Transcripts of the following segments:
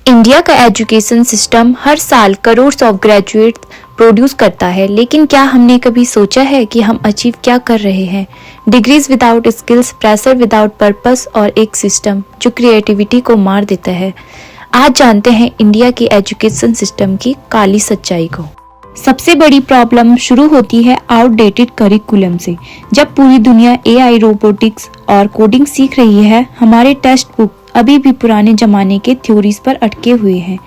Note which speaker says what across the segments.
Speaker 1: India का education system हर साल crore of graduate produce करता है, लेकिन क्या हमने कभी सोचा है कि हम अचीव क्या कर रहे हैं? Degrees without skills, pressure without purpose और एक सिस्टम जो क्रिएटिविटी को मार देता है। आज जानते हैं इंडिया की एजुकेशन सिस्टम की काली सच्चाई को। सबसे बड़ी प्रॉब्लम शुरू होती है आउटडेटेड करिकुलम से। जब पूरी दुनिया एआई, रोबोटिक्स और कोडिंग सीख रही है, हमारे टेक्स्ट बुक अभी भी पुराने जमाने के थ्योरीज पर अटके हुए हैं।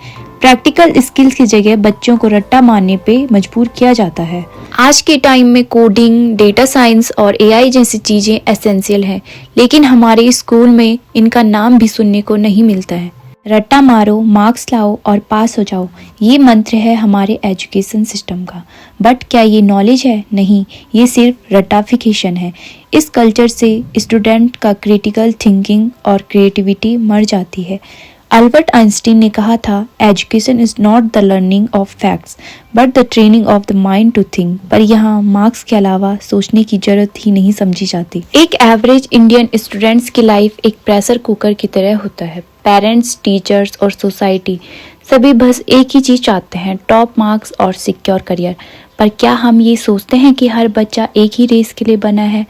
Speaker 1: प्रैक्टिकल स्किल्स की जगह बच्चों को रट्टा मारने पे मजबूर किया जाता है। आज के टाइम में कोडिंग, डेटा साइंस और एआई जैसी चीजें एसेंशियल हैं, लेकिन हमारे स्कूल में इनका नाम भी सुनने को नहीं मिलता है। रट्टा मारो, मार्क्स लाओ और पास हो जाओ, ये मंत्र है हमारे एजुकेशन सिस्टम का। बट क्या ये नॉलेज है? नहीं, ये सिर्फ रट्टाफिकेशन है। इस कल्चर से स्टूडेंट का क्रिटिकल थिंकिंग और क्रिएटिविटी मर जाती है। अल्बर्ट आइंस्टीन ने कहा था, education is not the learning of facts but the training of the mind to think. पर यहाँ मार्क्स के अलावा सोचने की जरूरत ही नहीं समझी जाती। एक एवरेज इंडियन स्टूडेंट्स की लाइफ एक प्रेशर कुकर की तरह होता है। पेरेंट्स, टीचर्स और सोसाइटी सभी बस एक ही चीज चाहते हैं, टॉप मार्क्स और सिक्योर करियर। पर क्या हम ये सोचते हैं कि हर बच्चा एक ही रेस के लिए बना है?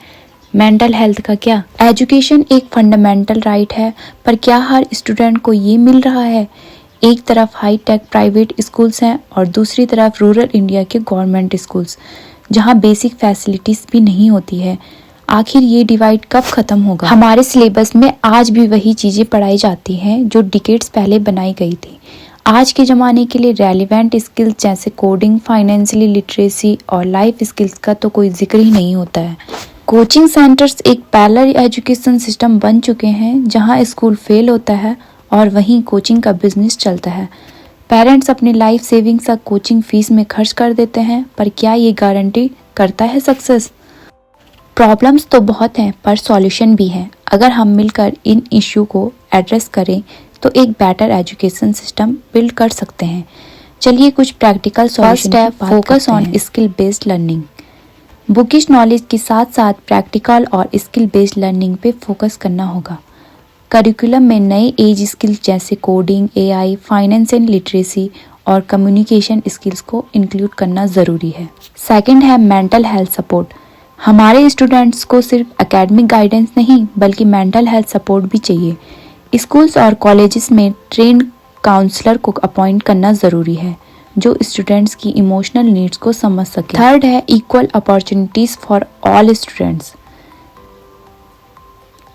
Speaker 1: मेंटल हेल्थ का क्या? एजुकेशन एक फंडामेंटल राइट है, पर क्या हर स्टूडेंट को ये मिल रहा है? एक तरफ हाई टेक प्राइवेट स्कूल्स हैं और दूसरी तरफ रूरल इंडिया के गवर्नमेंट स्कूल्स, जहां बेसिक फैसिलिटीज भी नहीं होती है। आखिर ये डिवाइड कब खत्म होगा? हमारे सिलेबस में आज भी वही चीजें पढ़ाई जाती हैं जो डिकेड्स पहले बनाई गई थी। आज के ज़माने के लिए रेलिवेंट स्किल्स जैसे कोडिंग, फाइनेंशियली लिटरेसी और लाइफ स्किल्स का तो कोई जिक्र ही नहीं होता है। कोचिंग सेंटर्स एक पैरेलल एजुकेशन सिस्टम बन चुके हैं, जहां स्कूल फेल होता है और वहीं कोचिंग का बिजनेस चलता है। पेरेंट्स अपने लाइफ सेविंग्स का कोचिंग फीस में खर्च कर देते हैं, पर क्या ये गारंटी करता है सक्सेस? प्रॉब्लम्स तो बहुत हैं, पर सॉल्यूशन भी है। अगर हम मिलकर इन इश्यू को एड्रेस करें तो एक बेटर एजुकेशन सिस्टम बिल्ड कर सकते हैं। चलिए कुछ प्रैक्टिकल सॉल्यूशन की बात करते हैं। Focus on skill based learning. Bookish knowledge के साथ साथ प्रैक्टिकल और स्किल बेस्ड लर्निंग पे फोकस करना होगा। करिकुलम में नए एज स्किल्स जैसे coding, AI, finance and literacy और कम्युनिकेशन स्किल्स को इंक्लूड करना ज़रूरी है। सेकंड है मेंटल हेल्थ सपोर्ट। हमारे स्टूडेंट्स को सिर्फ एकेडमिक गाइडेंस नहीं बल्कि मेंटल हेल्थ सपोर्ट भी चाहिए। स्कूल्स और कॉलेजेस में ट्रेन्ड काउंसलर को अपॉइंट करना ज़रूरी है, जो स्टूडेंट्स की इमोशनल नीड्स को समझ सके। थर्ड है equal opportunities for all students.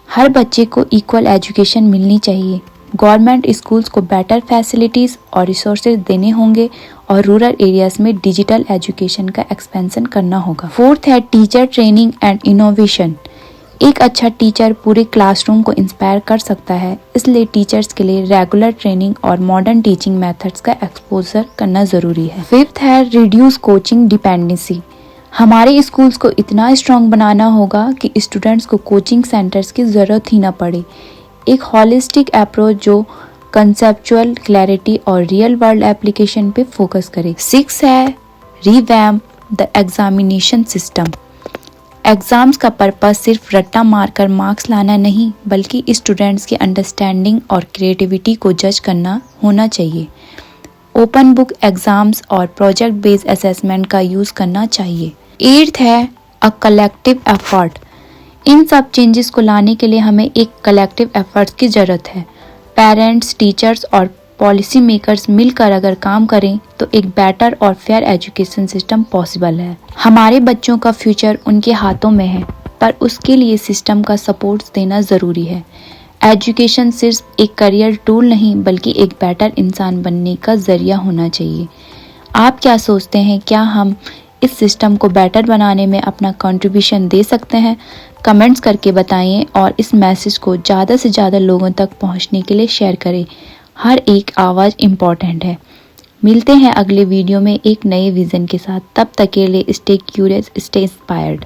Speaker 1: हर बच्चे को इक्वल एजुकेशन मिलनी चाहिए। गवर्नमेंट स्कूल्स को बेटर फैसिलिटीज और रिसोर्सेज देने होंगे और रूरल एरियाज में डिजिटल एजुकेशन का एक्सपेंशन करना होगा। फोर्थ है टीचर ट्रेनिंग एंड इनोवेशन। एक अच्छा टीचर पूरे क्लासरूम को इंस्पायर कर सकता है, इसलिए टीचर्स के लिए रेगुलर ट्रेनिंग और मॉडर्न टीचिंग मेथड्स का एक्सपोजर करना जरूरी है। फिफ्थ है रिड्यूस कोचिंग डिपेंडेंसी। हमारे स्कूल्स को इतना स्ट्रॉन्ग बनाना होगा कि स्टूडेंट्स को कोचिंग सेंटर्स की जरूरत ही ना पड़े। एक हॉलिस्टिक अप्रोच जो कंसेप्चुअल क्लैरिटी और रियल वर्ल्ड एप्लीकेशन पे फोकस करे। सिक्स है revamp the examination system. Exams का पर्पस सिर्फ रट्टा मारकर मार्क्स लाना नहीं बल्कि स्टूडेंट्स की अंडरस्टैंडिंग और क्रिएटिविटी को जज करना होना चाहिए। ओपन बुक एग्जाम्स और प्रोजेक्ट बेस्ड असेसमेंट का यूज करना चाहिए। एट्थ है अ कलेक्टिव एफर्ट। इन सब चेंजेस को लाने के लिए हमें एक कलेक्टिव एफर्ट्स की जरूरत है। पेरेंट्स, टीचर्स और पॉलिसी मेकर्स मिलकर अगर काम करें तो एक बेटर और फेयर एजुकेशन सिस्टम पॉसिबल है। हमारे बच्चों का फ्यूचर उनके हाथों में है, पर उसके लिए सिस्टम का सपोर्ट देना ज़रूरी है। एजुकेशन सिर्फ एक करियर टूल नहीं बल्कि एक बेटर इंसान बनने का जरिया होना चाहिए। आप क्या सोचते हैं, क्या हम इस सिस्टम को बेटर बनाने में अपना कंट्रीब्यूशन दे सकते हैं? कमेंट्स करके बताइए और इस मैसेज को ज़्यादा से ज़्यादा लोगों तक पहुंचने के लिए शेयर करें। हर एक आवाज़ इम्पॉर्टेंट है। मिलते हैं अगले वीडियो में एक नए विज़न के साथ। तब तक के लिए स्टे क्यूरियस, स्टे इंस्पायर्ड।